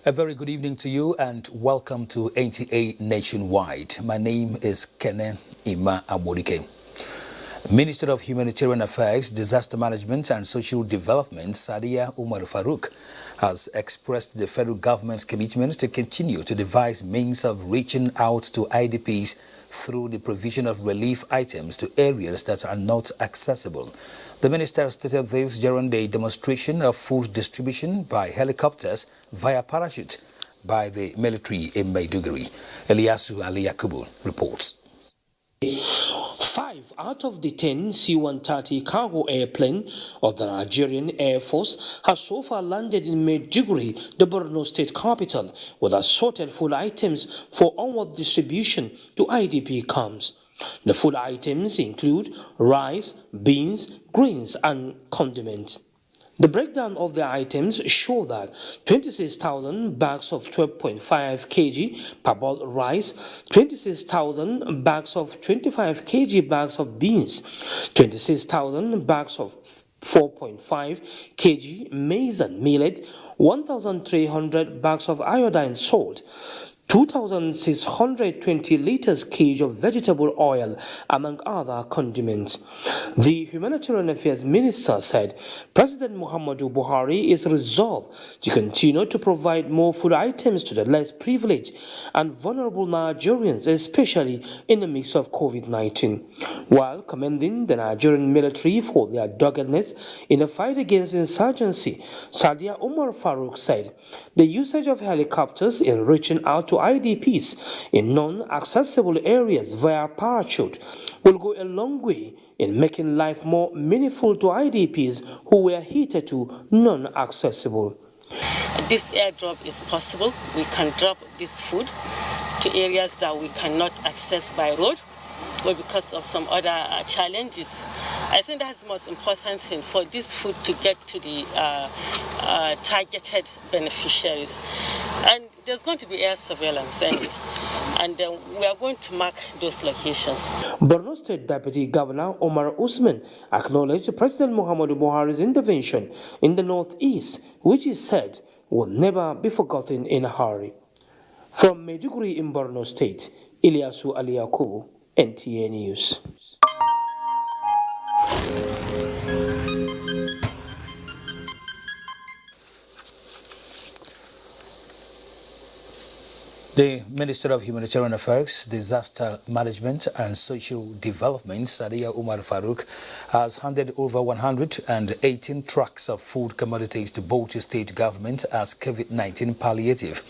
A very good evening to you and welcome to NTA Nationwide. My name is Kene Ima Aborike. Minister of Humanitarian Affairs, Disaster Management and Social Development, Sadia Umar Farouk, has expressed the federal government's commitment to continue to devise means of reaching out to IDPs through the provision of relief items to areas that are not accessible. The minister stated this during the demonstration of food distribution by helicopters via parachute by the military in Maiduguri. Eliasu Ali Yakubu reports. 5 out of the 10 C-130 cargo airplane of the Nigerian Air Force has so far landed in Maiduguri, the Borno state capital, with assorted food items for onward distribution to IDP camps. The food items include rice, beans, grains and condiments. The breakdown of the items show that 26,000 bags of 12.5 kg parboiled rice, 26,000 bags of 25 kg bags of beans, 26,000 bags of 4.5 kg maize and millet, 1,300 bags of iodine salt, 2,620 liters cage of vegetable oil, among other condiments. The Humanitarian Affairs Minister said President Muhammadu Buhari is resolved to continue to provide more food items to the less privileged and vulnerable Nigerians, especially in the midst of COVID-19. While commending the Nigerian military for their doggedness in the fight against insurgency, Sadia Umar Farouk said the usage of helicopters in reaching out to IDPs in non-accessible areas via parachute will go a long way in making life more meaningful to IDPs who were hitherto non-accessible. This airdrop is possible. We can drop this food to areas that we cannot access by road or because of some other challenges. I think that's the most important thing, for this food to get to the targeted beneficiaries. And there's going to be air surveillance anyway, and we are going to mark those locations. Borno State Deputy Governor Omar Usman acknowledged President Muhammadu Buhari's intervention in the northeast, which he said will never be forgotten in a hurry. From Maiduguri in Borno State, Ilyasu Ali Yakubu, NTA News. The Minister of Humanitarian Affairs, Disaster Management and Social Development, Sadia Umar Farouk, has handed over 118 trucks of food commodities to Bauchi State Government as COVID-19 palliative.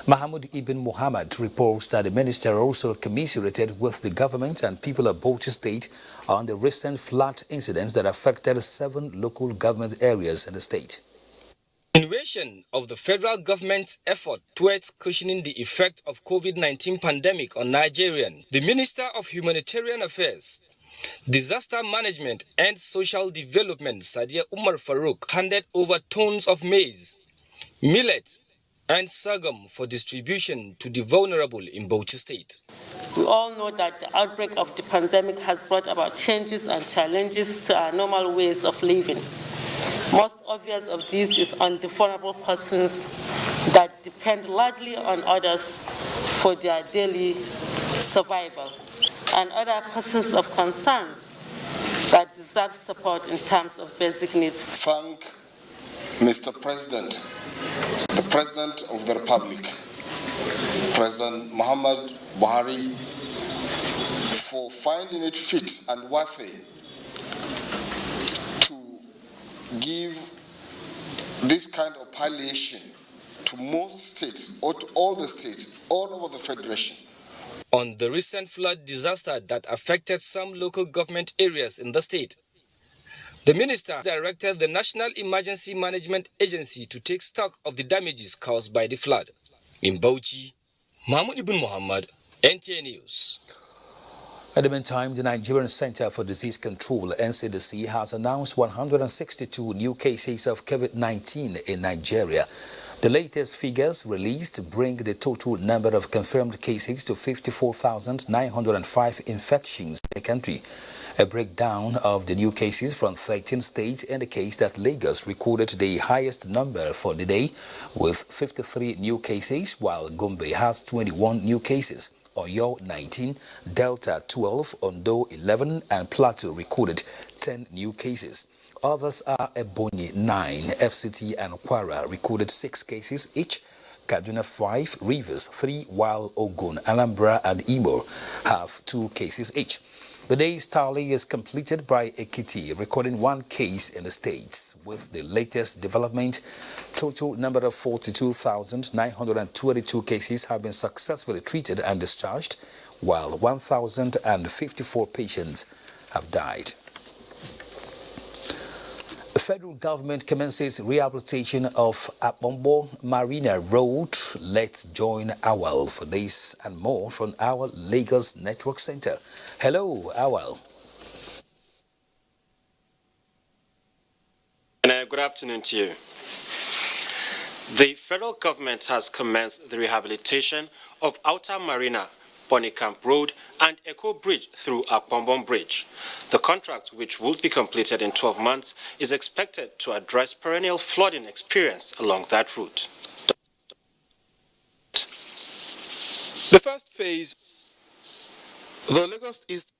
Mahmoud Ibn Muhammad reports that the minister also commiserated with the government and people of Bauchi State on the recent flood incidents that affected 7 local government areas in the state. Continuation of the federal government's effort towards cushioning the effect of COVID-19 pandemic on Nigerian, the Minister of Humanitarian Affairs, Disaster Management and Social Development, Sadia Umar Farouk, handed over tons of maize, millet and sorghum for distribution to the vulnerable in Bauchi State. We all know that the outbreak of the pandemic has brought about changes and challenges to our normal ways of living. Most obvious of these is on the vulnerable persons that depend largely on others for their daily survival, and other persons of concern that deserve support in terms of basic needs. Thank Mr. President, the President of the Republic, President Muhammad Buhari, for finding it fit and worthy give this kind of palliation to most states or to all the states all over the Federation. On the recent flood disaster that affected some local government areas in the state, The minister directed the National Emergency Management Agency to take stock of the damages caused by the flood. In Bauchi, Mahmoud Ibn Muhammad, NTA News. At the meantime, the Nigerian Center for Disease Control, NCDC, has announced 162 new cases of COVID-19 in Nigeria. The latest figures released bring the total number of confirmed cases to 54,905 infections in the country. A breakdown of the new cases from 13 states indicates that Lagos recorded the highest number for the day with 53 new cases, while Gombe has 21 new cases. Oyo 19, Delta 12, Ondo 11, and Plateau recorded 10 new cases. Others are Ebonyi 9, FCT and Kwara recorded 6 cases each, Kaduna 5, Rivers 3, while Ogun, Anambra and Imo have 2 cases each. The day's tally is completed by Ekiti, recording 1 case in the states. With the latest development, total number of 42,922 cases have been successfully treated and discharged, while 1,054 patients have died. The federal government commences rehabilitation of Apombo Marina Road. Let's join Awal for this and more from our Lagos Network Center. Hello, Awal. Good afternoon to you. The federal government has commenced the rehabilitation of Outer Marina, Camp Road, and Echo Bridge through Akpombon Bridge. The contract, which will be completed in 12 months, is expected to address perennial flooding experienced along that route. The first phase, the Lagos East.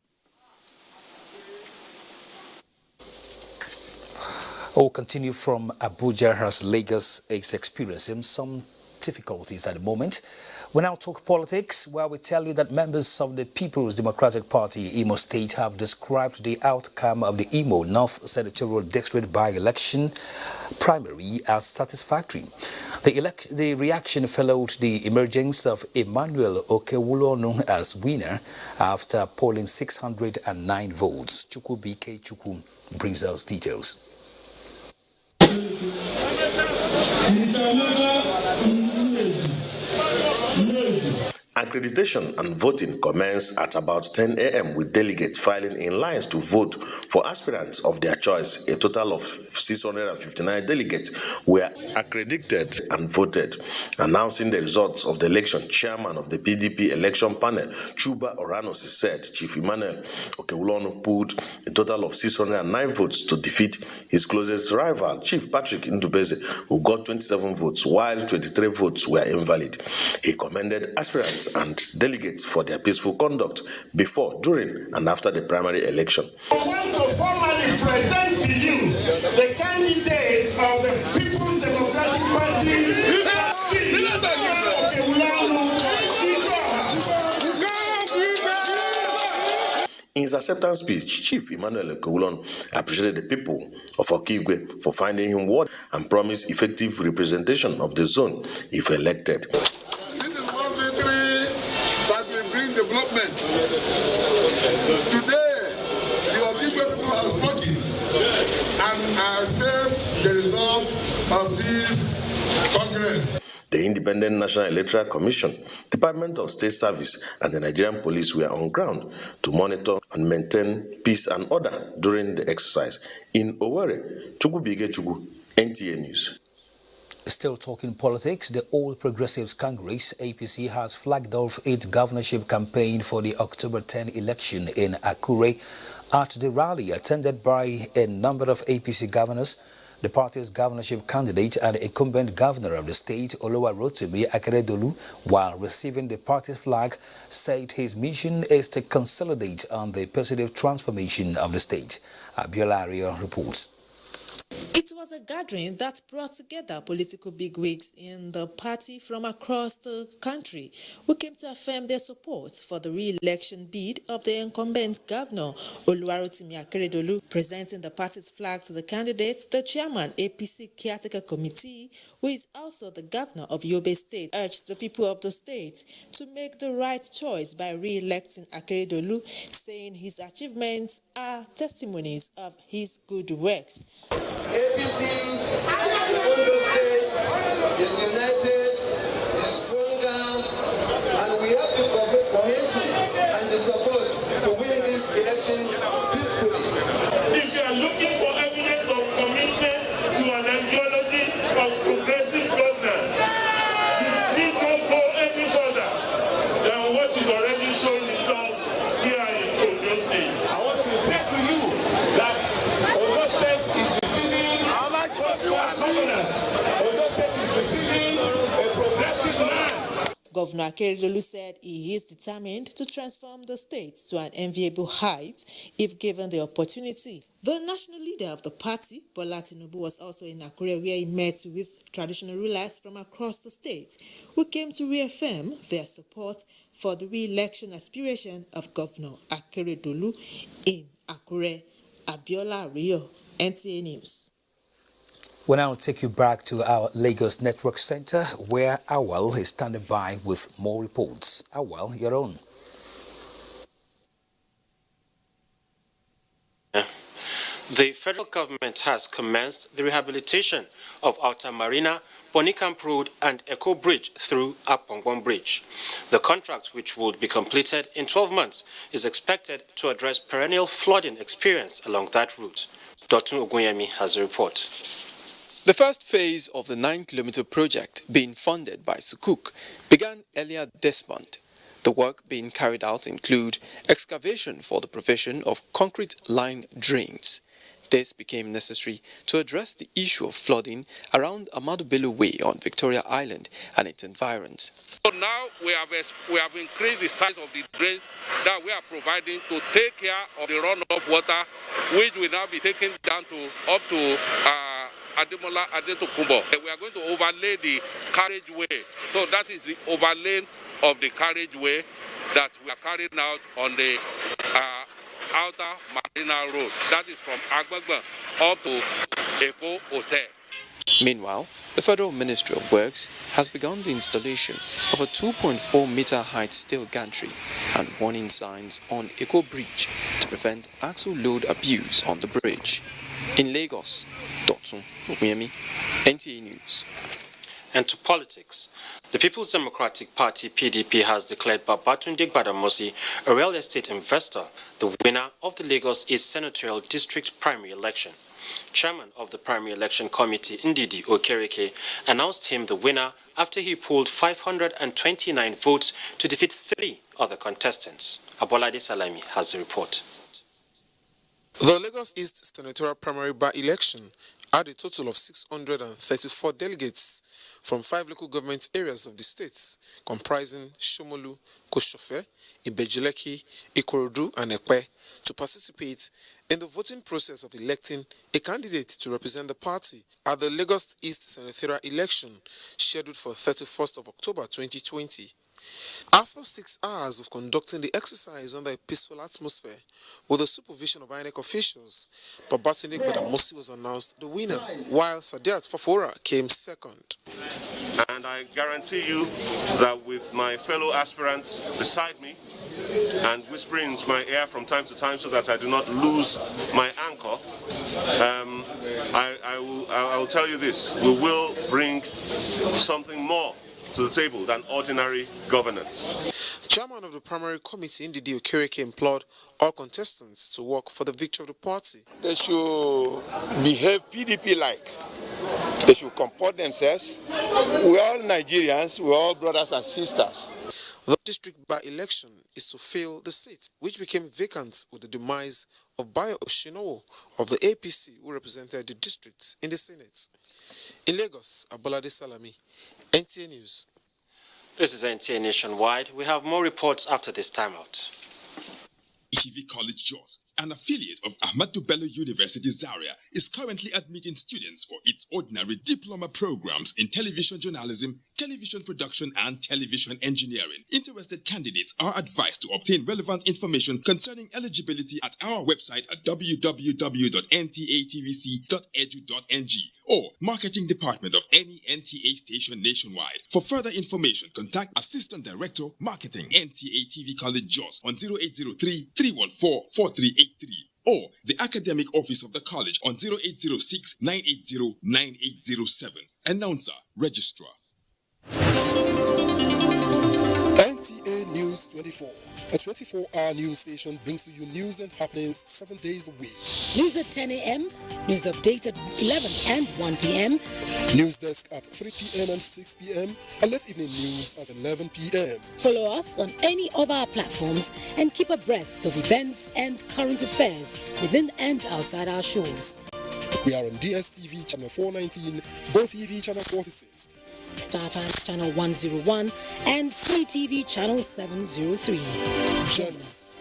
We'll continue from Abuja, as Lagos is experiencing some difficulties at the moment. We now talk politics, where we tell you that members of the People's Democratic Party Imo State have described the outcome of the Imo North Senatorial District by-election primary as satisfactory. The reaction followed the emergence of Emmanuel Okewulonu as winner after polling 609 votes. Chukwu BK Chukwu brings us details. Accreditation and voting commenced at about 10 a.m. with delegates filing in lines to vote for aspirants of their choice. A total of 659 delegates were accredited and voted. Announcing the results of the election, chairman of the PDP election panel, Chuba Oranos, said Chief Emmanuel Okewulonu pulled a total of 609 votes to defeat his closest rival, Chief Patrick Ndubeze, who got 27 votes, while 23 votes were invalid. He commended aspirants and delegates for their peaceful conduct before, during, and after the primary election. I want to formally present to you the candidate of the People's Democratic Party. In his acceptance speech, Chief Emmanuel Okewulonu appreciated the people of Okigwe for finding him worthy and promised effective representation of the zone if elected. Development. Today, the Okigwe people have spoken and accept the result of this Congress. The Independent National Electoral Commission, Department of State Service, and the Nigerian Police were on ground to monitor and maintain peace and order during the exercise. In Owerri, Chukwu Bige Chukwu, NTA News. Still talking politics, the All Progressives Congress, APC, has flagged off its governorship campaign for the October 10 election in Akure. At the rally attended by a number of APC governors, the party's governorship candidate and incumbent governor of the state, Oluwarotimi Akeredolu, while receiving the party's flag, said his mission is to consolidate on the positive transformation of the state. Abiola Ario reports. It was a gathering that brought together political bigwigs in the party from across the country who came to affirm their support for the re-election bid of the incumbent governor, Oluwarotimi Akeredolu. Presenting the party's flag to the candidates, the chairman, APC Caretaker Committee, who is also the governor of Yobe State, urged the people of the state to make the right choice by re-electing Akeredolu, saying his achievements are testimonies of his good works. APC in Ondo State is united, is stronger, and we have the cohesion and the support to win this election peacefully. If you are looking for evidence of commitment to an ideology of progressive governance, you need not go any further than what is already showing itself here in Ondo State. I want to say to you that Ondo State is receiving governance. Ondo State is receiving a progressive man. Governor Akeredolu said he is determined to transform the state to an enviable height if given the opportunity. The national leader of the party, Bola Tinubu, was also in Akure, where he met with traditional rulers from across the state who came to reaffirm their support for the re-election aspiration of Governor Akeredolu in Akure. Abiola Rio, NTA News. We'll now take you back to our Lagos Network Center, where Awal is standing by with more reports. Awal, your own. The federal government has commenced the rehabilitation of Outer Marina, Bonicamp Road and Echo Bridge through Apongbon Bridge. The contract, which would be completed in 12 months, is expected to address perennial flooding experience along that route. Dr. Ogunyemi has a report. The first phase of the 9-kilometer project, being funded by Sukuk, began earlier this month. The work being carried out include excavation for the provision of concrete line drains. This became necessary to address the issue of flooding around Ahmadu Bello Way on Victoria Island and its environs. So now we have increased the size of the drains that we are providing to take care of the runoff water, which will now be taken down to up to Ademola Adetokunbo. We are going to overlay the carriageway. So that is the overlay of the carriageway that we are carrying out on the Outer Marina Road. That is from Agbagba up to Echo Hotel. Meanwhile, the Federal Ministry of Works has begun the installation of a 2.4-meter height steel gantry and warning signs on Echo Bridge to prevent axle load abuse on the bridge. In Lagos, Dotun Ogunyemi, NTA News. And to politics. The People's Democratic Party, PDP, has declared Babatunde Gbadamosi, a real estate investor, the winner of the Lagos East Senatorial District primary election. Chairman of the Primary Election Committee, Ndidi Okereke, announced him the winner after he polled 529 votes to defeat 3 other contestants. Abolade Salami has the report. The Lagos East Senatorial primary by-election had a total of 634 delegates from 5 local government areas of the state, comprising Shomolu, Koshofe, Ibejileki, Ikorodu, and Ekpe, to participate in the voting process of electing a candidate to represent the party at the Lagos East Senatorial election scheduled for 31st of October 2020. After 6 hours of conducting the exercise under a peaceful atmosphere with the supervision of INEC officials, Babatunde Gbadamosi was announced the winner, while Sadiat Fafora came second. And I guarantee you that with my fellow aspirants beside me and whispering into my ear from time to time so that I do not lose my anchor, I will tell you this: we will bring something more to the table than ordinary governance. Chairman of the primary committee, Ndidi Okereke, implored all contestants to work for the victory of the party. They should behave PDP-like. They should comport themselves. We're all Nigerians, we're all brothers and sisters. The district by-election is to fill the seat, which became vacant with the demise of Bayo Oshinowo of the APC, who represented the district in the Senate. In Lagos, Abolade Salami, NTA News. This is NTA Nationwide. We have more reports after this timeout. TV College Jos, an affiliate of Ahmadu Bello University Zaria, is currently admitting students for its ordinary diploma programs in television journalism, television production, and television engineering. Interested candidates are advised to obtain relevant information concerning eligibility at our website at www.ntatvc.edu.ng or marketing department of any NTA station nationwide. For further information, contact Assistant Director, Marketing, NTA TV College Jos on 0803-314-4383 or the Academic Office of the College on 0806-980-9807. Announcer, Registrar. NTA News 24. A 24-hour news station brings to you news and happenings 7 days a week. News at 10 a.m., news update at 11 and 1 p.m. News desk at 3 p.m. and 6 p.m. and late evening news at 11 p.m. Follow us on any of our platforms and keep abreast of events and current affairs within and outside our shores. We are on DSTV channel 419, GoTV channel 46, Star Times channel 101 and Free TV channel 703. Join us.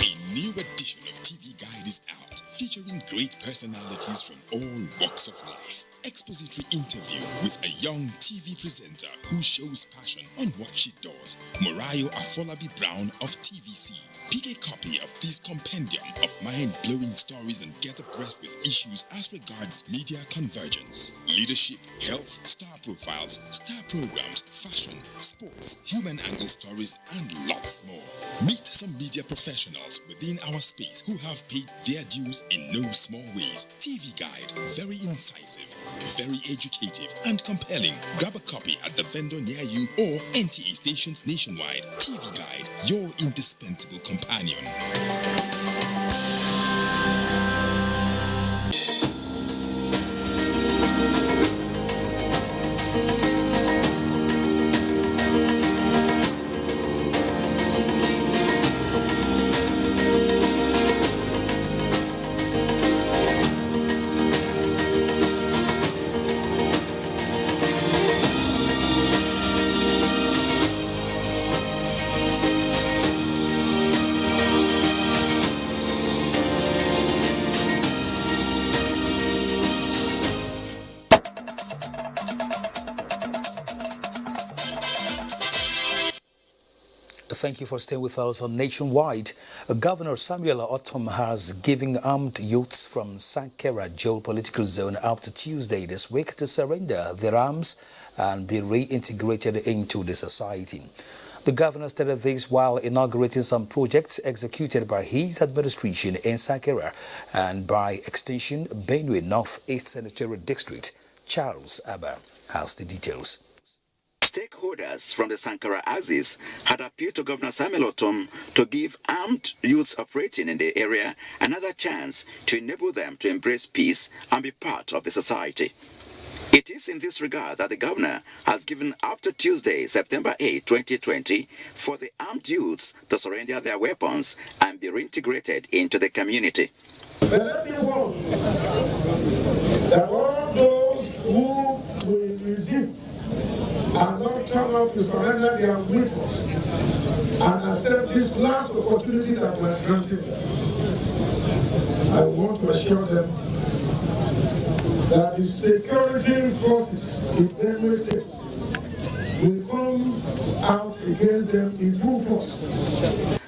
A new edition of TV Guide is out, featuring great personalities from all walks of life. Expository interview with a young TV presenter who shows passion on what she does, Morayo Afolabi Brown of TVC. Pick a copy of this compendium of mind-blowing stories and get abreast with issues as regards media convergence, leadership, health, star profiles, star programs, fashion, sports, human angle stories, and lots more. Meet some media professionals within our space who have paid their dues in no small ways. TV Guide, very incisive, very educative, and compelling. Grab a copy at the vendor near you or NTA stations nationwide. TV Guide, your indispensable companion. Thank you for staying with us on Nationwide. Governor Samuel Otom has given armed youths from Sankera geopolitical zone up to Tuesday this week to surrender their arms and be reintegrated into the society. The governor stated this while inaugurating some projects executed by his administration in Sankera and by extension Benue North East Senatorial District. Charles Abba has the details. Stakeholders from the Sankara axis had appealed to Governor Samuel Otom to give armed youths operating in the area another chance to enable them to embrace peace and be part of the society. It is in this regard that the governor has given up to Tuesday, September 8, 2020, for the armed youths to surrender their weapons and be reintegrated into the community. But let me warn that all those who will resist and not turn out to surrender their weapons and accept this last opportunity that we are granted, I want to assure them that the security forces in Benue State will come out against them in full force.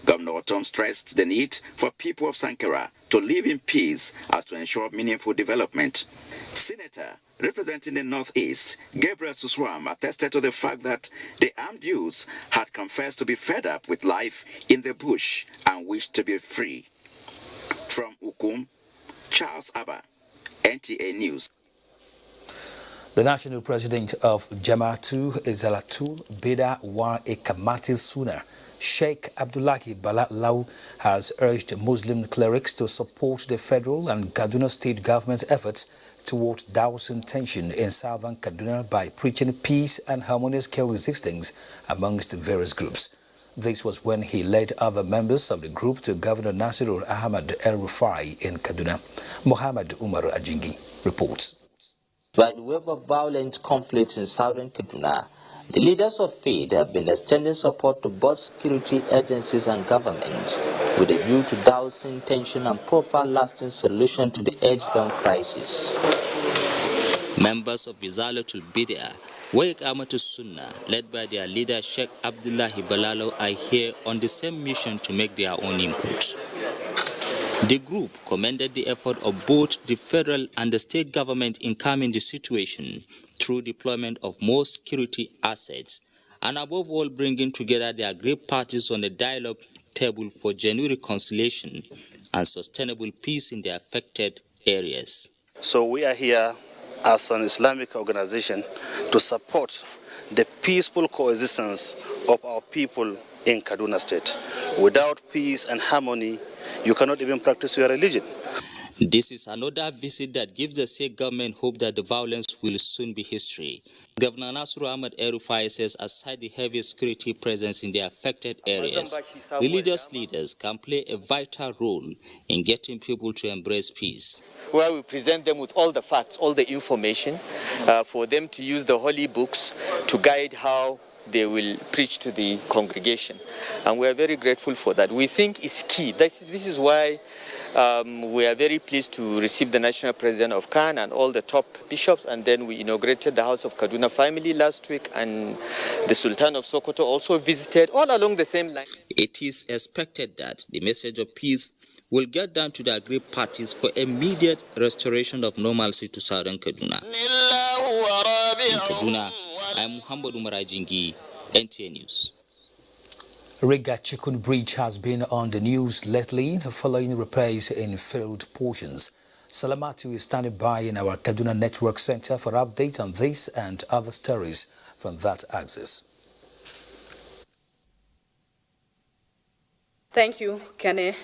Governor Otom stressed the need for people of Sankera to live in peace as to ensure meaningful development. Senator representing the Northeast, Gabriel Suswam, attested to the fact that the armed youths had confessed to be fed up with life in the bush and wished to be free. From Ukum, Charles Abba, NTA News. The national president of Jama'atu Izalatul Bida wa Ekamati Suna, Sheikh Abdullahi Balalau, has urged Muslim clerics to support the federal and Kaduna state government's efforts toward dousing tension in southern Kaduna by preaching peace and harmonious coexistence amongst various groups. This was when he led other members of the group to Governor Nasirul Ahmad El-Rufai in Kaduna. Muhammad Umar Ajingi reports. By the wave of violent conflicts in southern Kaduna, The leaders of faith have been extending support to both security agencies and governments with a view to dousing tension and profile lasting solution to the age-long crisis. Members of Izalatul Bid'ah, Iqamatus Sunnah, led by their leader Sheikh Abdullahi Balalo, are here on the same mission to make their own input. The group commended the effort of both the federal and the state government in calming the situation through deployment of more security assets and above all bringing together the aggrieved parties on the dialogue table for genuine reconciliation and sustainable peace in the affected areas. So we are here as an Islamic organization to support the peaceful coexistence of our people in Kaduna State. Without peace and harmony, you cannot even practice your religion. This is another visit that gives the state government hope that the violence will soon be history. Governor Nasru Ahmed El-Rufai says aside the heavy security presence in the affected areas, religious leaders can play a vital role in getting people to embrace peace. Where we present them with all the facts, all the information, for them to use the holy books to guide how they will preach to the congregation. And we are very grateful for that. We think it's key. This is why we are very pleased to receive the National President of Khan and all the top bishops, and then we inaugurated the House of Kaduna Family last week, and the Sultan of Sokoto also visited, all along the same line. It is expected that the message of peace will get down to the aggrieved parties for immediate restoration of normalcy to southern Kaduna. In Kaduna, I am Muhammad Umar Ajingi, NTA News. Riga Chikun Bridge has been on the news lately following repairs in failed portions. Salamatu is standing by in our Kaduna Network Center for updates on this and other stories from that axis. Thank you, Kene.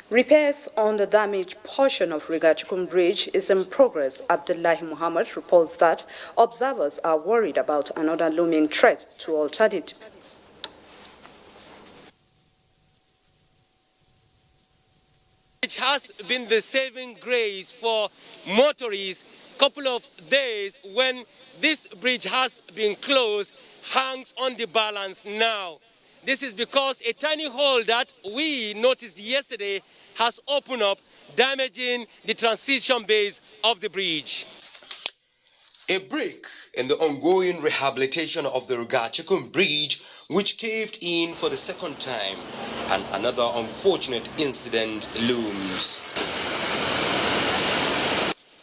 Repairs on the damaged portion of Riga Chikun Bridge is in progress. Abdullahi Muhammad reports that observers are worried about another looming threat to alternative. It has been the saving grace for motorists. Couple of days when this bridge has been closed hangs on the balance now. This is because a tiny hole that we noticed yesterday has opened up, damaging the transition base of the bridge. A break in the ongoing rehabilitation of the Riga Chikun Bridge, which caved in for the second time, and another unfortunate incident looms.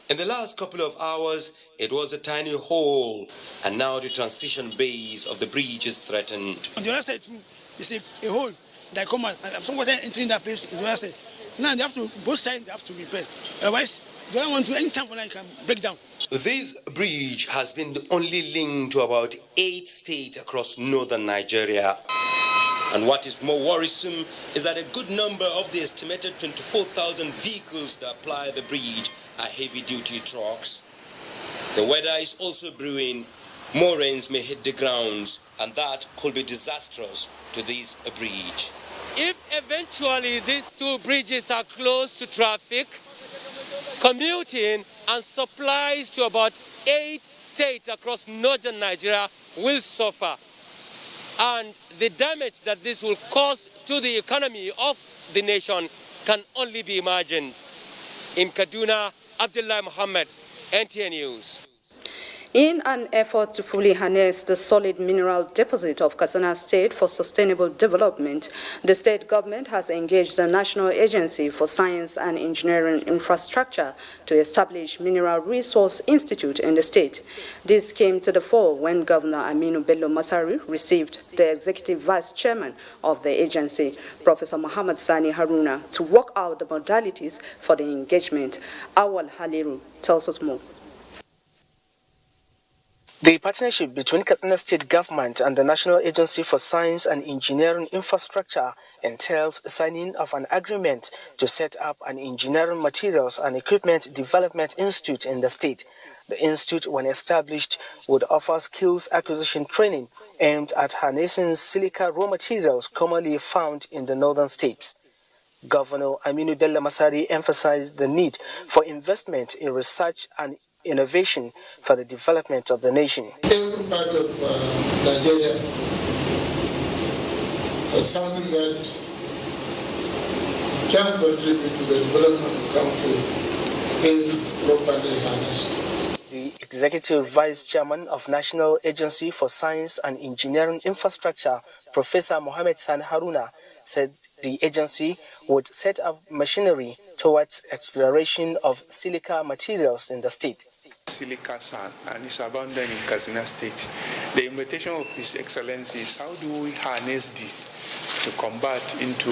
In the last couple of hours, it was a tiny hole, and now the transition base of the bridge is threatened. On the other side, there's a hole that come out, and someone entering that place on the other side. Now they have to, both sides, they have to repair. Otherwise, they don't want to, any time for now, it can break down. This bridge has been the only link to about 8 states across northern Nigeria. And what is more worrisome is that a good number of the estimated 24,000 vehicles that ply the bridge are heavy-duty trucks. The weather is also brewing. More rains may hit the grounds, and that could be disastrous to this bridge. If eventually these two bridges are closed to traffic, commuting and supplies to about 8 states across northern Nigeria will suffer. And the damage that this will cause to the economy of the nation can only be imagined. In Kaduna, Abdullah Muhammad, NTA News. In an effort to fully harness the solid mineral deposit of Katsina State for sustainable development, the state government has engaged the National Agency for Science and Engineering Infrastructure to establish Mineral Resource Institute in the state. This came to the fore when Governor Aminu Bello Masari received the Executive Vice Chairman of the agency, Professor Muhammad Sani Haruna, to work out the modalities for the engagement. Awal Haliru tells us more. The partnership between Katsina State Government and the National Agency for Science and Engineering Infrastructure entails signing of an agreement to set up an engineering materials and equipment development institute in the state. The institute, when established, would offer skills acquisition training aimed at harnessing silica raw materials commonly found in the northern states. Governor Aminu Bello Masari emphasized the need for investment in research and innovation for the development of the nation. Every part of Nigeria has something that can contribute to the development of the country if properly harnessed. The Executive Vice Chairman of National Agency for Science and Engineering Infrastructure, Professor Mohammed San Haruna, said the agency would set up machinery towards exploration of silica materials in the state. Silica sand, and it's abundant in Katsina State. The invitation of His Excellency is how do we harness this to convert into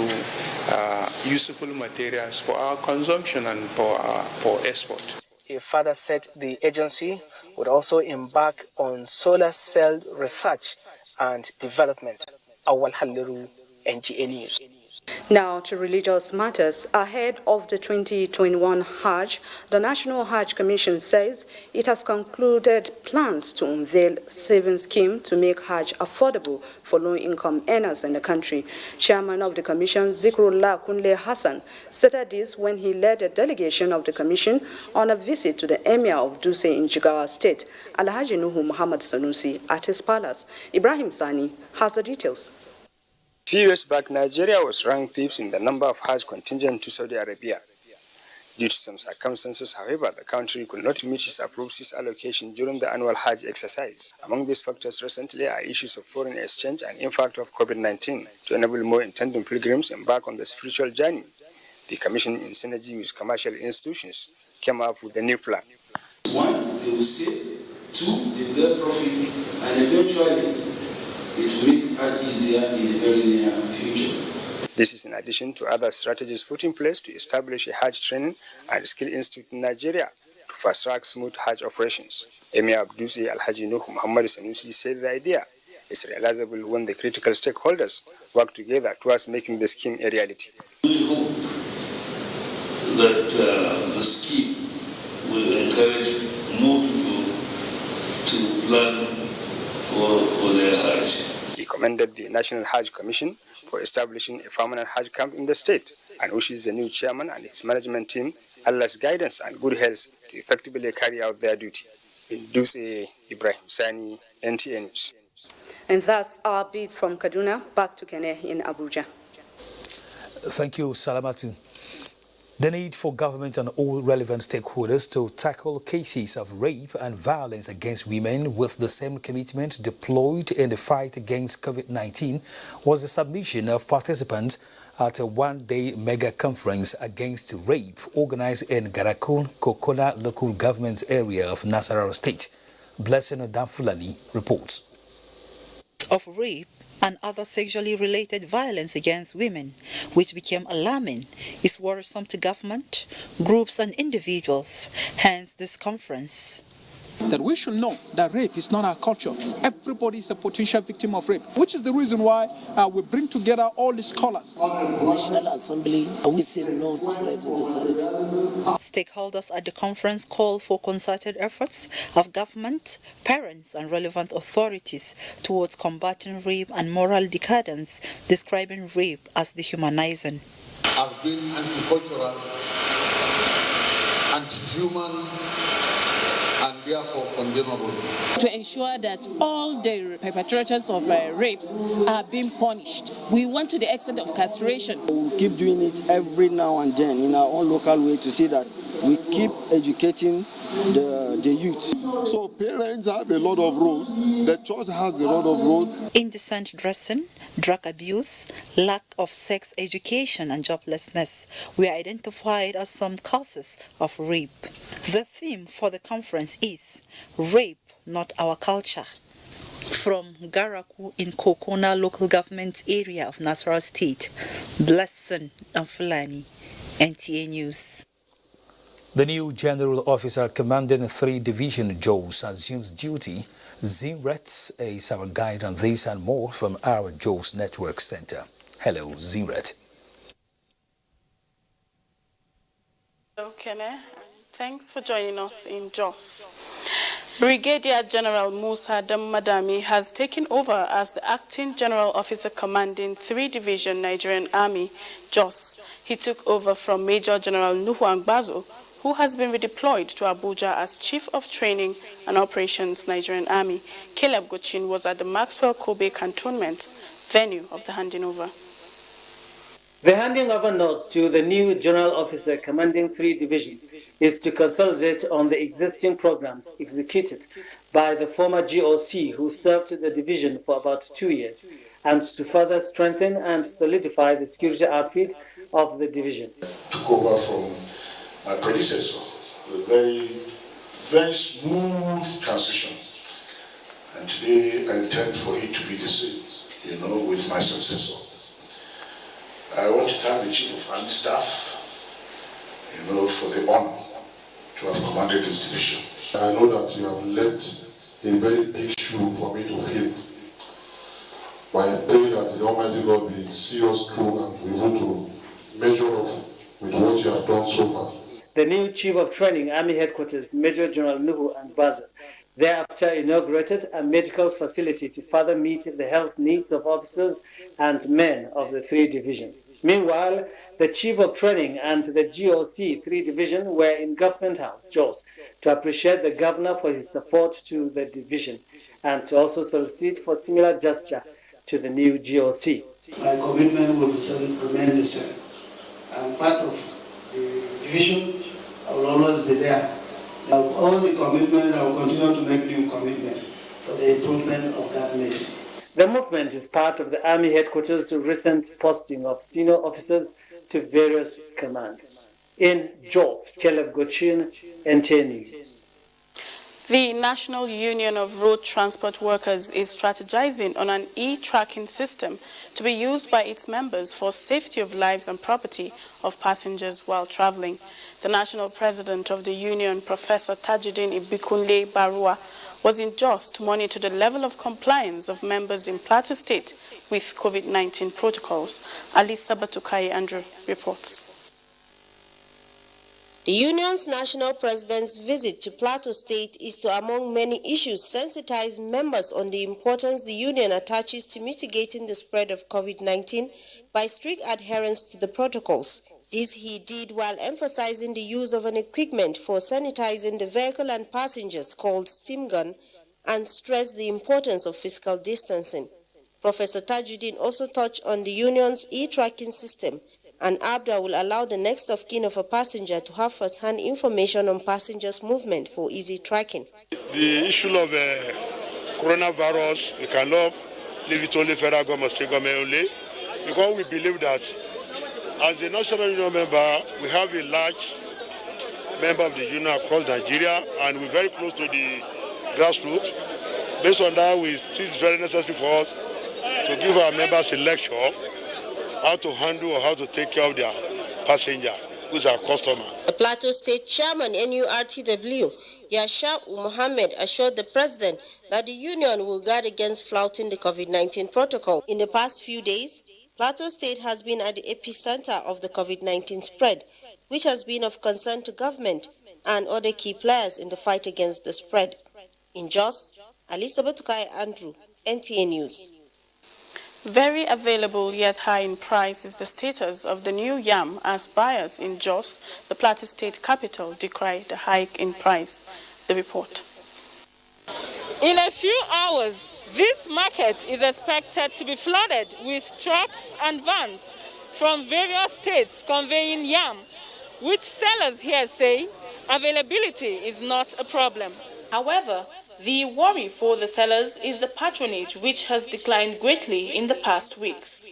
useful materials for our consumption and for export. He further said the agency would also embark on solar cell research and development. Awal Halliru, NTA News. Now to religious matters. Ahead of the 2021 Hajj, the National Hajj Commission says it has concluded plans to unveil a savings scheme to make Hajj affordable for low-income earners in the country. Chairman of the Commission, Zikrullah Kunle Hassan, stated this when he led a delegation of the Commission on a visit to the Emir of Dutse in Jigawa State, Alhaji Nuhu Muhammad Sanusi, at his palace. Ibrahim Sani has the details. A few years back, Nigeria was ranked fifth in the number of Hajj contingent to Saudi Arabia. Due to some circumstances, however, the country could not meet its approved seat allocation during the annual Hajj exercise. Among these factors recently are issues of foreign exchange and impact of COVID-19. To enable more intending pilgrims embark on the spiritual journey, the Commission, in synergy with commercial institutions, came up with a new plan. One, they will save. Two, they will get profit. And eventually, it will make it easier in the very near future. This is in addition to other strategies put in place to establish a Hajj training and skill institute in Nigeria to fast-track smooth Hajj operations. Emir of Dutse, Alhaji Nuhu Muhammad Sanusi, said the idea is realizable when the critical stakeholders work together towards making the scheme a reality. We hope that the scheme will encourage more people to plan for their Hajj. He commended the National Hajj Commission for establishing a permanent Hajj camp in the state and wishes the new chairman and his management team Allah's guidance and good health to effectively carry out their duty. In Dutse, Ibrahim Sani, NTA News. And that's our beat from Kaduna. Back to Kene in Abuja. Thank you, Salamatu. The need for government and all relevant stakeholders to tackle cases of rape and violence against women with the same commitment deployed in the fight against COVID-19 was the submission of participants at a one-day mega conference against rape organized in Garakun, Kokona local government area of Nasarawa State. Blessing Danfulani reports. Of rape and other sexually related violence against women, which became alarming, is worrisome to government, groups and individuals. Hence this conference. That we should know that rape is not our culture. Everybody is a potential victim of rape, which is the reason why we bring together all the scholars. National Assembly, we say no to rape in totality. Stakeholders at the conference called for concerted efforts of government, parents and relevant authorities towards combating rape and moral decadence, describing rape as dehumanizing. Has been anti-cultural, anti-human, and therefore condemnable. To ensure that all the perpetrators of rapes are being punished. We went to the extent of castration. We keep doing it every now and then in our own local way to see that we keep educating the youth. So parents have a lot of roles, the church has a lot of roles. Indecent dressing, drug abuse, lack of sex education and joblessness were identified as some causes of rape. The theme for the conference is Rape, Not Our Culture. From Garaku in Kokona local government area of Nasarawa State, Blessing Danfulani, NTA News. The new General Officer commanding 3 Division Jos assumes duty. Zimret is our guide on this and more from our Jos Network Center. Hello, Zimret. Hello, Kene. Thanks for joining us in Jos. Brigadier General Musa Madami has taken over as the Acting General Officer commanding 3 Division Nigerian Army, Jos. He took over from Major General Nuhu Angbazo, who has been redeployed to Abuja as Chief of Training and Operations Nigerian Army, Caleb Gochin, was at the Maxwell Kobe Cantonment, venue of the handing over. The handing over note to the new General Officer commanding 3 Division is to consolidate on the existing programs executed by the former GOC who served the division for about 2 years, and to further strengthen and solidify the security outfit of the division. Took over from my predecessor, a very smooth transition, and today I intend for it to be the same, with my successor. I want to thank the Chief of Army Staff, for the honor to have commanded this division. I know that you have left a very big shoe for me to fill. But I pray that the Almighty God will see us through and be able to measure up with what you have done so far. The new Chief of Training, Army Headquarters, Major General Nuhu and Baza, thereafter inaugurated a medical facility to further meet the health needs of officers and men of the 3 Division. Meanwhile, the Chief of Training and the GOC 3 Division were in Government House, Jos, to appreciate the Governor for his support to the division and to also solicit for similar gesture to the new GOC. My commitment will remain the same. I'm part of the division. I will always be there. All the commitments, I will continue to make new commitments for the improvement of that mix. The movement is part of the Army Headquarters' recent posting of senior officers to various commands. In Jos, Caleb Gochin, NTA News. The National Union of Road Transport Workers is strategizing on an e-tracking system to be used by its members for safety of lives and property of passengers while traveling. The national president of the union, Professor Tajuddin Ibikunle Barua, was in Jos to monitor the level of compliance of members in Plateau State with COVID-19 protocols. Ali Sabatukai Andrew reports. The union's national president's visit to Plateau State is to, among many issues, sensitize members on the importance the union attaches to mitigating the spread of COVID-19 by strict adherence to the protocols. This he did while emphasizing the use of an equipment for sanitizing the vehicle and passengers called steam gun, and stressed the importance of physical distancing. Professor Tajuddin also touched on the union's e-tracking system, an app that will allow the next of kin of a passenger to have first-hand information on passengers' movement for easy tracking. The issue of coronavirus, we cannot leave it only federal government, state government only, because we believe that as a national union member, we have a large member of the union across Nigeria, and we're very close to the grassroots. Based on that, we see it's very necessary for us to give our members a lecture how to handle or how to take care of their passenger, who's our customer. The Plateau State Chairman, NURTW, Yasha Mohammed, assured the president that the union will guard against flouting the COVID-19 protocol. In the past few days, Plateau State has been at the epicenter of the COVID-19 spread, which has been of concern to government and other key players in the fight against the spread. In Jos, Alisa Batukai Andrew, NTA News. Very available yet high in price is the status of the new yam as buyers in Jos, the Plateau State capital, decry the hike in price. The report. In a few hours, this market is expected to be flooded with trucks and vans from various states conveying yam, which sellers here say availability is not a problem. However, the worry for the sellers is the patronage, which has declined greatly in the past weeks.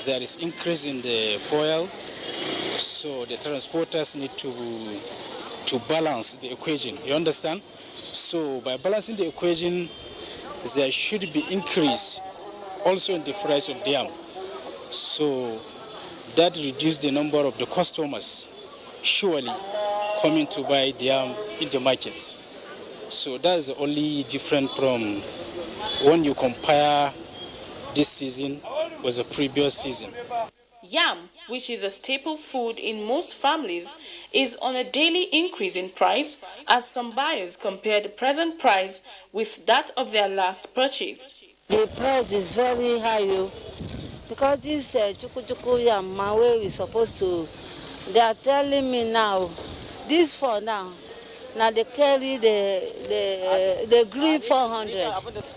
There is increase in the fuel, so the transporters need to balance the equation, you understand? So by balancing the equation, there should be increase also in the price of the yam. So that reduces the number of the customers surely coming to buy the yam in the market. So that's only different from when you compare this season with the previous season. Yam, which is a staple food in most families, is on a daily increase in price as some buyers compare the present price with that of their last purchase. The price is very high because this chuku yam, my way we supposed to, they are telling me now This for now. Now they carry the green 400,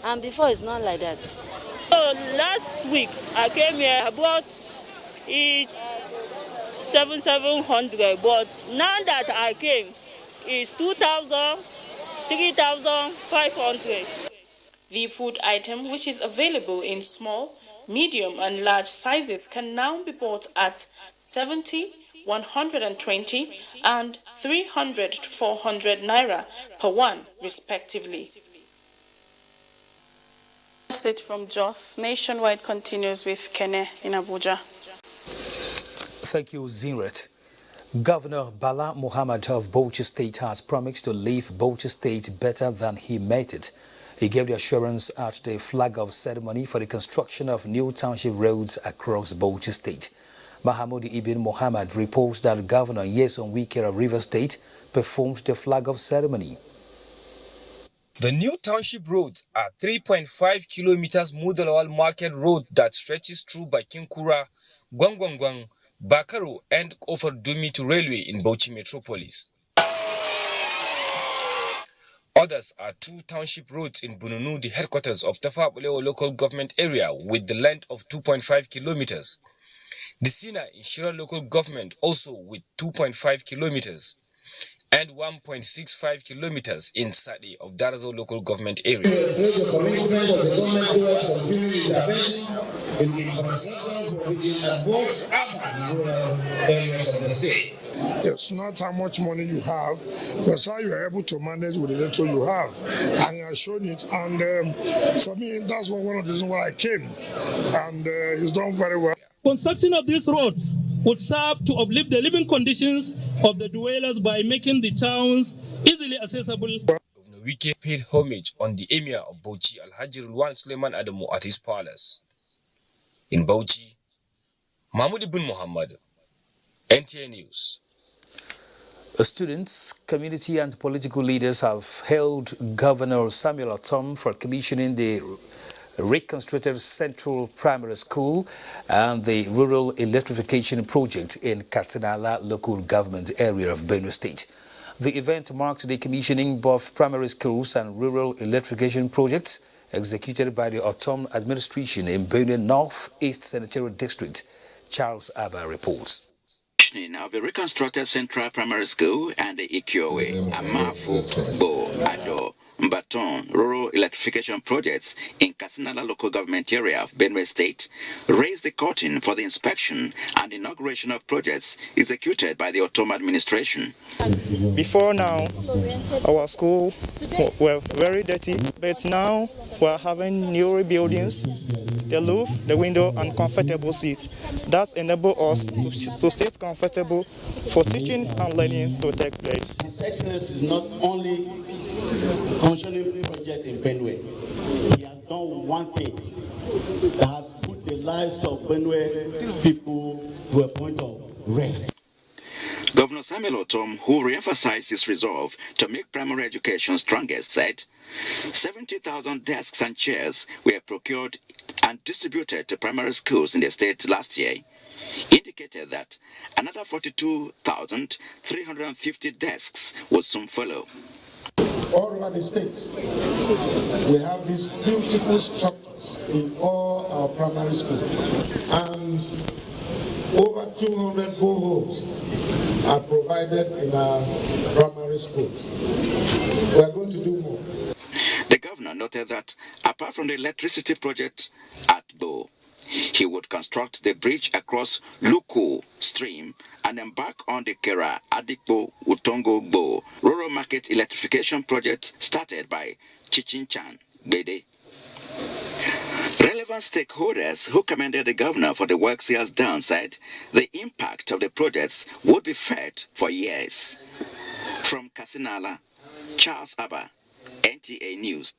and before it's not like that. So last week I came here, I bought it 700, but now that I came, it's 2,000, 3,500. The food item, which is available in small, medium and large sizes, can now be bought at 70, 120 and 300 to 400 naira per one, respectively. That's it from Jos. Nationwide continues with Kene in Abuja. Thank you, Zinret. Governor Bala Muhammad of Bauchi State has promised to leave Bauchi State better than he met it. He gave the assurance at the flag-off ceremony for the construction of new township roads across Bauchi State. Mahamoud Ibn Muhammad reports that Governor Nyesom Wike of Rivers State performed the flag-off ceremony. The new township roads are 3.5 kilometers Mudalawal Market Road that stretches through Bakinkura, Gwangwangwang, Bakaro and Oferdumi to railway in Bauchi Metropolis. Others are two township roads in Bununu, the headquarters of Tafa Bulewo local government area with the length of 2.5 kilometers. The Sina in Shira local government also with 2.5 kilometers. And 1.65 kilometers in Sadi of Darazo local government area. The commitment of the government towards continuing intervention in the infrastructure provision at both urban and rural areas of the state. It's not how much money you have, but how you are able to manage with the little you have. And you are showing it. And for me, that's one of the reasons why I came. And it's done very well. Construction of these roads would serve to uplift the living conditions of the dwellers by making the towns easily accessible. Governor Wike paid homage on the Emir of Bauchi, Alhaji Rulwan Suleiman Adamu, at his palace. In Bauchi, Mahmoud Ibn Muhammad, NTA News. Students, community and political leaders have hailed Governor Samuel Atom for commissioning the reconstructed Central Primary School and the Rural Electrification Project in Katinala local government area of Benue State. The event marked the commissioning of primary schools and rural electrification projects executed by the Atom administration in Benue North East Senatorial District. Charles Abba reports. Of the reconstructed Central Primary School and the Ikiowe, Amafu, Bo, Ado, Baton rural electrification projects in Kasinala local government area of Benue State raised the curtain for the inspection and inauguration of projects executed by the Otoma administration. Before now, our school were very dirty, but now we're having new buildings, the roof, the window, and comfortable seats. That enable us to sit comfortable for teaching and learning to take place. His Excellency is not only commissioning project in Benue. He has done one thing that has put the lives of Benue people to a point of rest. Governor Samuel Otom, who re-emphasized his resolve to make primary education strongest, said 70,000 desks and chairs were procured and distributed to primary schools in the state last year, indicated that another 42,350 desks will soon follow. All over the state, we have these beautiful structures in all our primary schools, and over 200 boreholes are provided in our primary schools. We are going to do more. The governor noted that apart from the electricity project at Bo, he would construct the bridge across Luku stream and embark on the Kera Adikbo Utongo Bo rural market electrification project started by Chichinchan Bede. Relevant stakeholders who commended the governor for the works he has done said the impact of the projects would be felt for years. From Kasinala, Charles Abba, NTA News.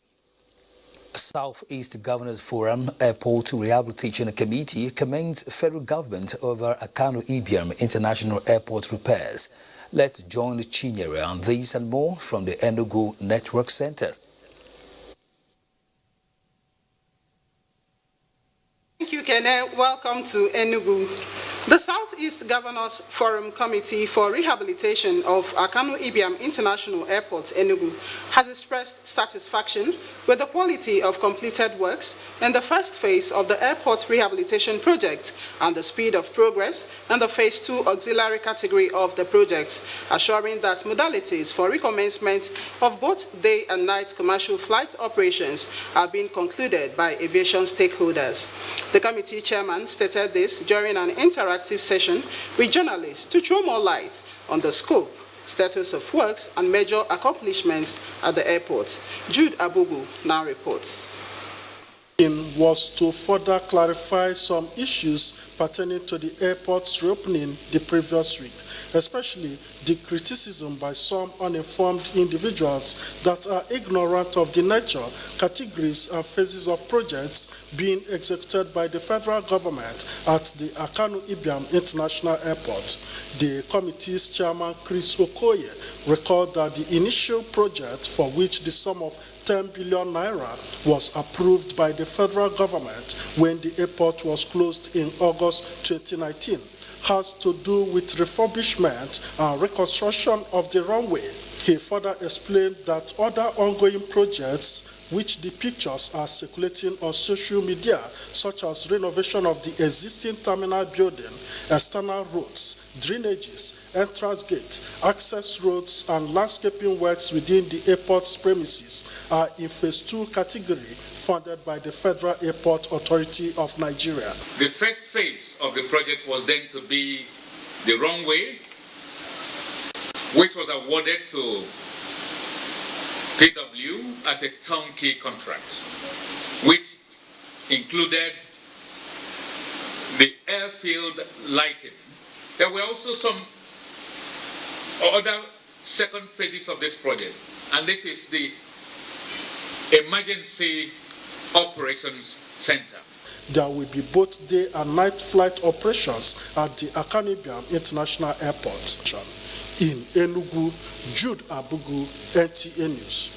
Southeast Governors Forum Airport Rehabilitation Committee commends federal government over Akano Ibiam International Airport repairs. Let's join Chinyere on this and more from the Enugu Network Center. Thank you, Kene. Welcome to Enugu. The Southeast Governors Forum Committee for Rehabilitation of Akanu Ibiam International Airport, Enugu, has expressed satisfaction with the quality of completed works in the first phase of the airport rehabilitation project and the speed of progress in the Phase 2 auxiliary category of the projects, assuring that modalities for recommencement of both day and night commercial flight operations are being concluded by aviation stakeholders. The committee chairman stated this during an interactive session with journalists to throw more light on the scope, status of works, and major accomplishments at the airport. Jude Abugu now reports. Was to further clarify some issues pertaining to the airport's reopening the previous week, especially the criticism by some uninformed individuals that are ignorant of the nature, categories, and phases of projects being executed by the federal government at the Akanu Ibiam International Airport. The committee's chairman, Chris Okoye, recalled that the initial project, for which the sum of 10 billion naira was approved by the federal government when the airport was closed in August 2019, has to do with refurbishment and reconstruction of the runway. He further explained that other ongoing projects which the pictures are circulating on social media, such as renovation of the existing terminal building, external roads, drainages, entrance gate, access roads, and landscaping works within the airport's premises are in Phase 2 category funded by the Federal Airport Authority of Nigeria. The first phase of the project was then to be the runway, which was awarded to PW as a turnkey contract, which included the airfield lighting. There were also some other second phases of this project, and this is the Emergency Operations Center. There will be both day and night flight operations at the Akanu Ibiam International Airport. In Enugu, Jude Abugu, NTA News.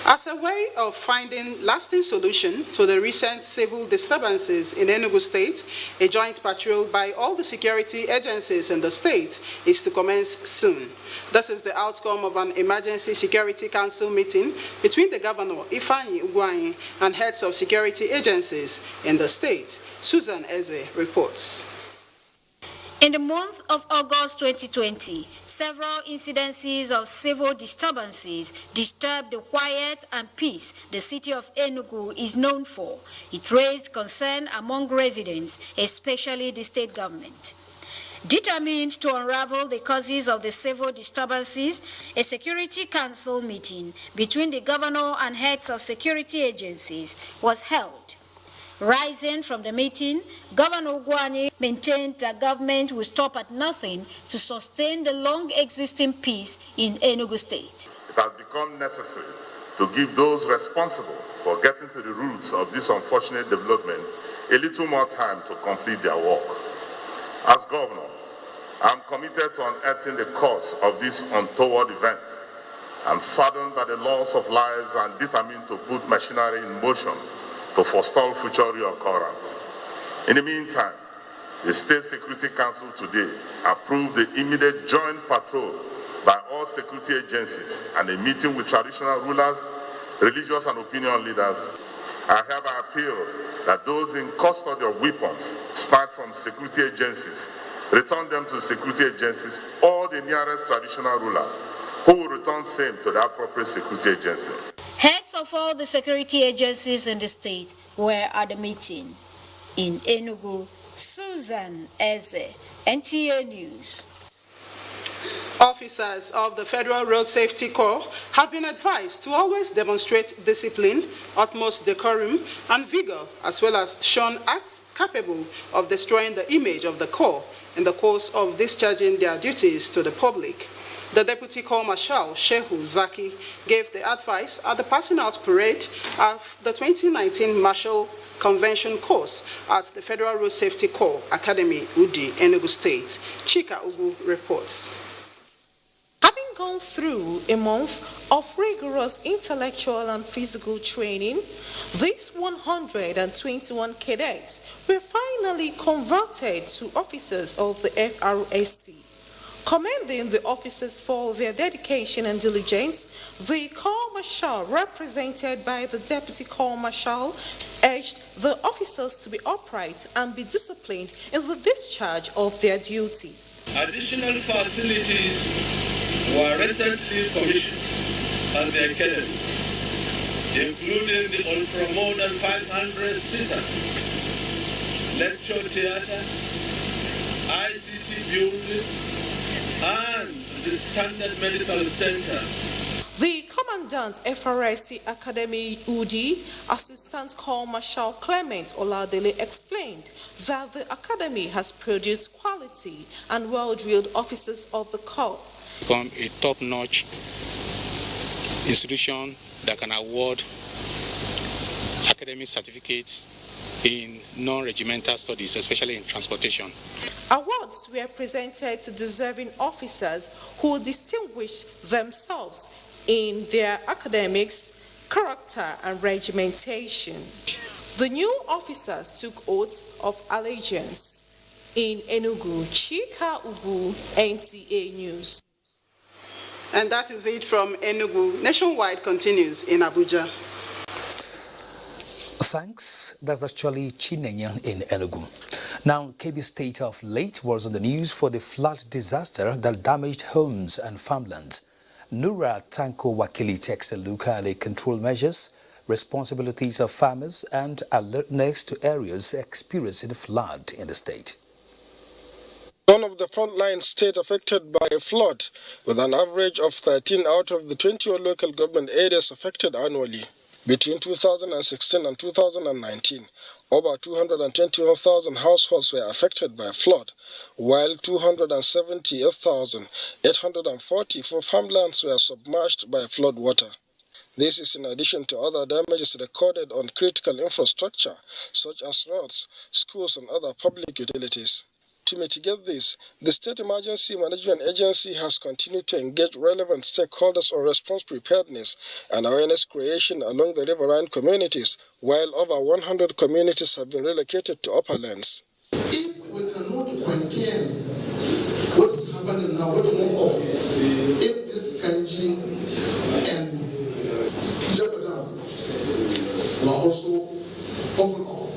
As a way of finding lasting solution to the recent civil disturbances in Enugu State, a joint patrol by all the security agencies in the state is to commence soon. This is the outcome of an Emergency Security Council meeting between the Governor, Ifeanyi Ugwuanyi, and heads of security agencies in the state. Susan Eze reports. In the month of August 2020, several incidences of civil disturbances disturbed the quiet and peace the city of Enugu is known for. It raised concern among residents, especially the state government. Determined to unravel the causes of the civil disturbances, a Security Council meeting between the governor and heads of security agencies was held. Rising from the meeting, Governor Ugwuanyi maintained that government will stop at nothing to sustain the long-existing peace in Enugu State. It has become necessary to give those responsible for getting to the roots of this unfortunate development a little more time to complete their work. As governor, I am committed to unearthing the cause of this untoward event. I am saddened by the loss of lives and determined to put machinery in motion to forestall future reoccurrence. In the meantime, the State Security Council today approved the immediate joint patrol by all security agencies and a meeting with traditional rulers, religious and opinion leaders. I hereby appeal that those in custody of weapons start from security agencies, return them to security agencies or the nearest traditional ruler, who will return same to the appropriate security agency. Heads of all the security agencies in the state were at the meeting. In Enugu, Susan Eze, NTA News. Officers of the Federal Road Safety Corps have been advised to always demonstrate discipline, utmost decorum, and vigor, as well as shun acts capable of destroying the image of the Corps in the course of discharging their duties to the public. The Deputy Corps Marshal, Shehu Zaki, gave the advice at the passing out parade of the 2019 Marshal Convention course at the Federal Road Safety Corps Academy, Udi, Enugu State. Chika Ugu reports. Having gone through a month of rigorous intellectual and physical training, these 121 cadets were finally converted to officers of the FRSC. Commending the officers for their dedication and diligence, the Corps Marshal, represented by the Deputy Corps Marshal, urged the officers to be upright and be disciplined in the discharge of their duty. Additional facilities were recently commissioned at the Academy, including the ultra-modern 500-seater, lecture theatre, ICT building, and the Standard Medical Center. The Commandant FRSC Academy UD, Assistant Corps Marshal Clement Oladele, explained that the Academy has produced quality and well-drilled officers of the Corps. Become a top-notch institution that can award academic certificates in non-regimental studies, especially in transportation. Awards were presented to deserving officers who distinguished themselves in their academics, character, and regimentation. The new officers took oaths of allegiance. In Enugu, Chika Ubu, NTA News. And that is it from Enugu. Nationwide continues in Abuja. Thanks. That's actually Chinenya in Enugu. Now, Kebbi State of late was on the news for the flood disaster that damaged homes and farmland. Nura Tanko Wakili takes a look at the control measures, responsibilities of farmers, and alertness to areas experiencing flood in the state. One of the frontline states affected by a flood, with an average of 13 out of the 20 local government areas affected annually. Between 2016 and 2019, over 221,000 households were affected by flood, while 278,844 farmlands were submerged by flood water. This is in addition to other damages recorded on critical infrastructure, such as roads, schools, and other public utilities. To mitigate this, the State Emergency Management Agency has continued to engage relevant stakeholders on response preparedness and awareness creation along the riverine communities, while over 100 communities have been relocated to upperlands. If we cannot contain what's happening now, what more of if this country and jeopardize were also often off,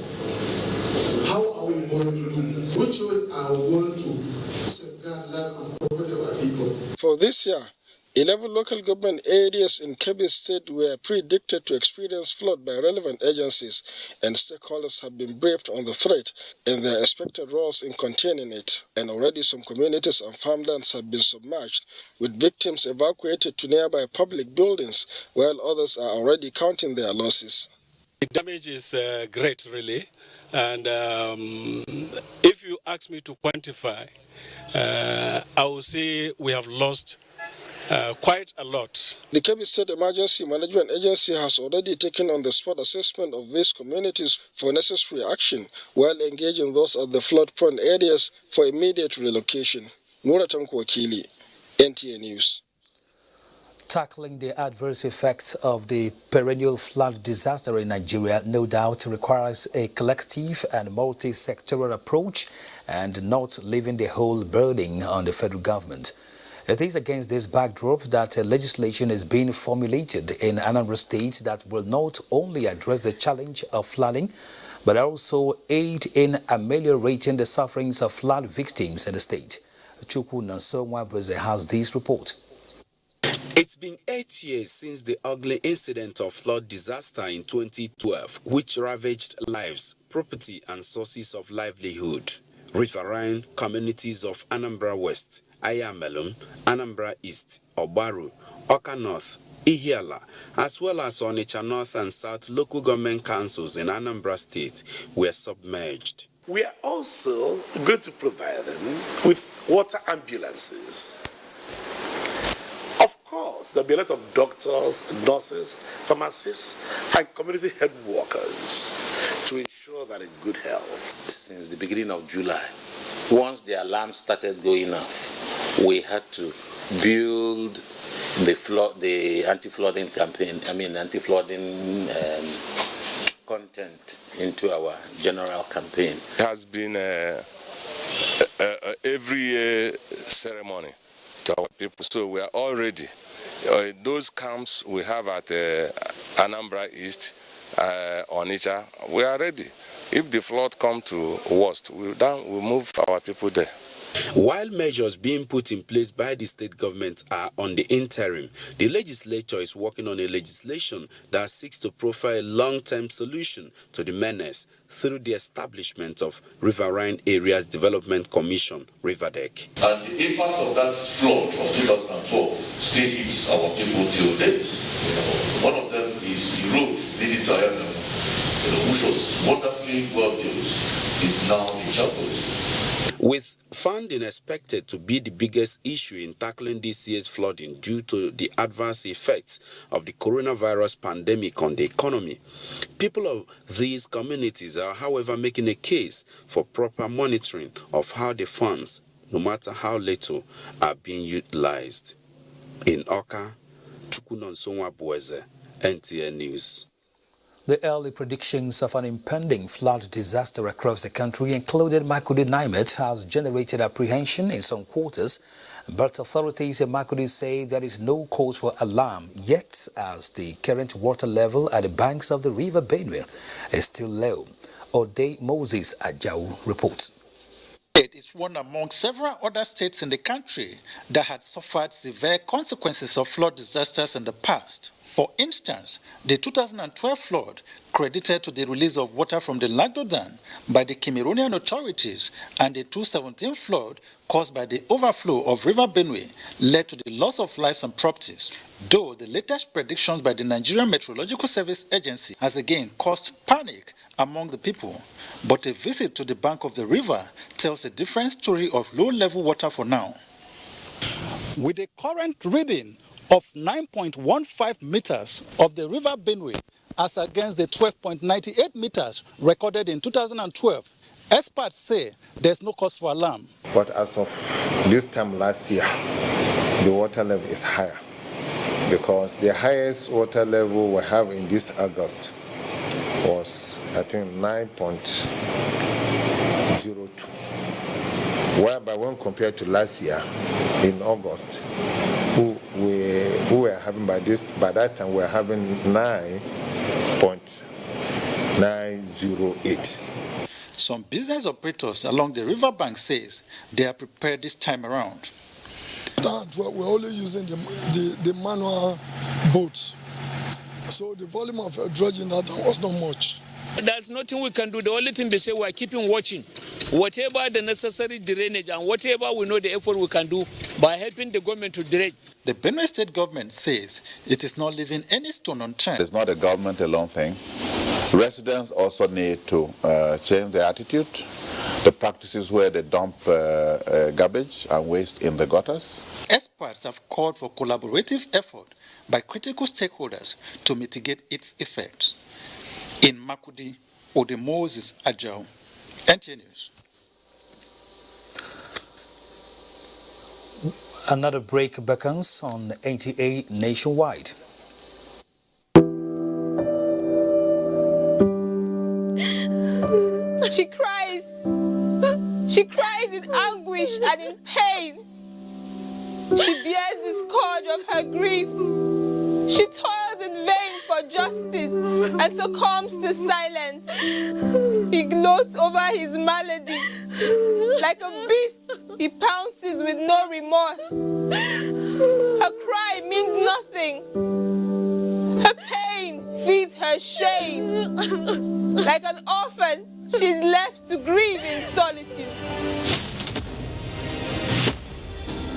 how are we going to do? Which way are we going to safeguard life and property of our people? For this year, 11 local government areas in Kebbi State were predicted to experience flood by relevant agencies, and stakeholders have been briefed on the threat and their expected roles in containing it. And already some communities and farmlands have been submerged, with victims evacuated to nearby public buildings, while others are already counting their losses. The damage is great, really. And if you ask me to quantify, I will say we have lost quite a lot. The Kebbi State Emergency Management Agency has already taken on-the-spot assessment of these communities for necessary action, while engaging those at the flood-prone areas for immediate relocation. Nura Tanko Wakili, NTA News. Tackling the adverse effects of the perennial flood disaster in Nigeria no doubt requires a collective and multi-sectoral approach and not leaving the whole burden on the federal government. It is against this backdrop that legislation is being formulated in Anambra State that will not only address the challenge of flooding, but also aid in ameliorating the sufferings of flood victims in the state. Chukwu Nansonwabweze has this report. It's been 8 years since the ugly incident of flood disaster in 2012, which ravaged lives, property, and sources of livelihood. Riverine communities of Anambra West, Ayamelum, Anambra East, Obaru, Oka North, Ihiala, as well as Onitsha North and South local government councils in Anambra State were submerged. We are also going to provide them with water ambulances. Of course, there'll be a lot of doctors, nurses, pharmacists, and community health workers to ensure that in good health. Since the beginning of July, once the alarm started going off, we had to build the anti-flooding campaign, anti-flooding content into our general campaign. It has been every year ceremony to our people, so we are all ready. Those camps we have at Anambra East, Onitsha, we are ready. If the flood come to worst, we'll move our people there. While measures being put in place by the state government are on the interim, the legislature is working on a legislation that seeks to profile a long-term solution to the menace through the establishment of Riverine Areas Development Commission, Riverdec. And the impact of that flood of 2012 still hits our people till date. One of them is the road leading to Ayana, which was wonderfully well built, is now in shambles. With funding expected to be the biggest issue in tackling this year's flooding due to the adverse effects of the coronavirus pandemic on the economy, people of these communities are, however, making a case for proper monitoring of how the funds, no matter how little, are being utilized. In Oka, Chukunonsonwa Bueze, NTA News. The early predictions of an impending flood disaster across the country, including Makurdi Nimet, has generated apprehension in some quarters, but authorities in Makurdi say there is no cause for alarm yet, as the current water level at the banks of the river Benue is still low. Ode Moses Ajau reports. It is one among several other states in the country that had suffered severe consequences of flood disasters in the past. For instance, the 2012 flood credited to the release of water from the Lagdo Dam by the Cameroonian authorities and the 2017 flood caused by the overflow of River Benue led to the loss of lives and properties. Though the latest predictions by the Nigerian Meteorological Service Agency has again caused panic among the people, but a visit to the bank of the river tells a different story of low-level water for now. With the current reading of 9.15 meters of the River Benue as against the 12.98 meters recorded in 2012, experts say there's no cause for alarm. But as of this time last year, the water level is higher because the highest water level we have in this August was, I think, 9.02. Whereby when compared to last year, in August, we were having by that time we were having 9.908. Some business operators along the riverbank says they are prepared this time around. That we're only using the manual boats, so the volume of dredging that was not much. There's nothing we can do. The only thing they say, we're keeping watching. Whatever the necessary drainage and whatever we know the effort we can do by helping the government to dredge. The Benue State government says it is not leaving any stone unturned. It's not a government alone thing. Residents also need to change their attitude. The practices where they dump garbage and waste in the gutters. Experts have called for collaborative effort by critical stakeholders to mitigate its effects. In Makurdi, Ode Moses Ajau, NTA News. Another break beckons on NTA Nationwide. She cries. She cries in anguish and in pain. She bears the scourge of her grief. She toils in vain for justice and succumbs to silence. He gloats over his malady. Like a beast, he pounces with no remorse. Her cry means nothing. Her pain feeds her shame. Like an orphan, she's left to grieve in solitude.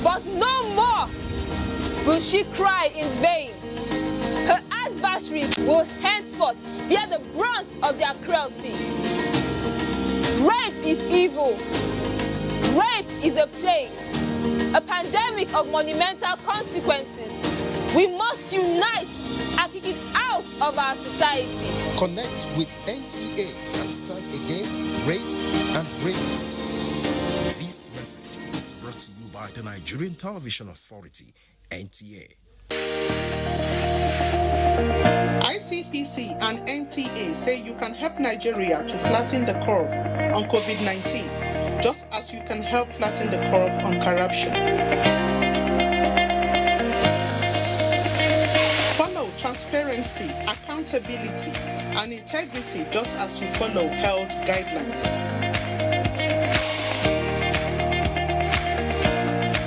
But no more will she cry in vain. Her adversaries will henceforth bear the brunt of their cruelty. Rape is evil. Rape is a plague, a pandemic of monumental consequences. We must unite and kick it out of our society. Connect with NTA and stand against rape and rapists. This message is brought to you by the Nigerian Television Authority, NTA. ICPC and NTA say you can help Nigeria to flatten the curve on COVID-19, just as you can help flatten the curve on corruption. Follow transparency, accountability, and integrity just as you follow health guidelines.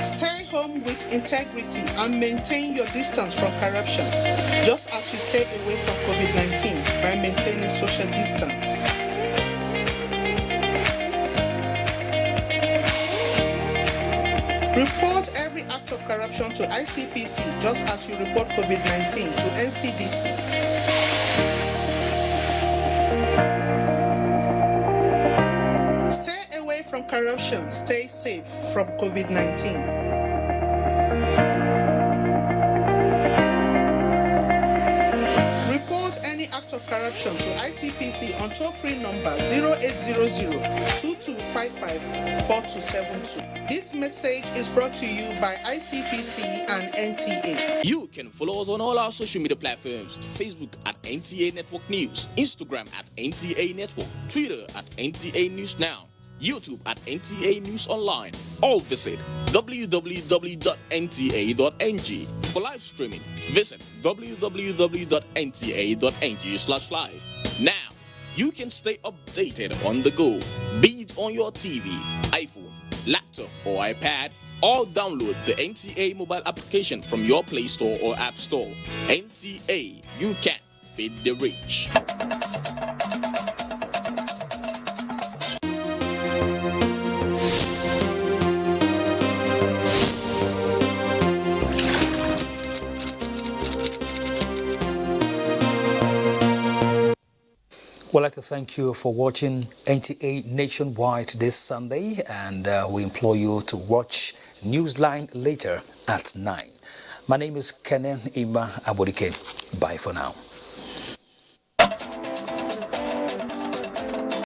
Stay home with integrity and maintain your distance from corruption, just as you stay away from COVID-19 by maintaining social distance. Report every act of corruption to ICPC, just as you report COVID-19 to NCDC. Stay away from corruption, stay safe from COVID-19. Report any act of corruption to ICPC on toll-free number 0800-2255-4272. This message is brought to you by ICPC and NTA. You can follow us on all our social media platforms: Facebook at NTA Network News, Instagram at NTA Network, Twitter at NTA News Now, YouTube at NTA News Online. Or visit www.nta.ng. For live streaming, visit www.nta.ng/live. Now, you can stay updated on the go, be it on your TV, iPhone, laptop, or iPad, or download the NTA mobile application from your Play Store or App Store. NTA, you can beat the rich. We'd like to thank you for watching NTA Nationwide this Sunday, and we implore you to watch Newsline later at 9. My name is Nigerian. Bye for now.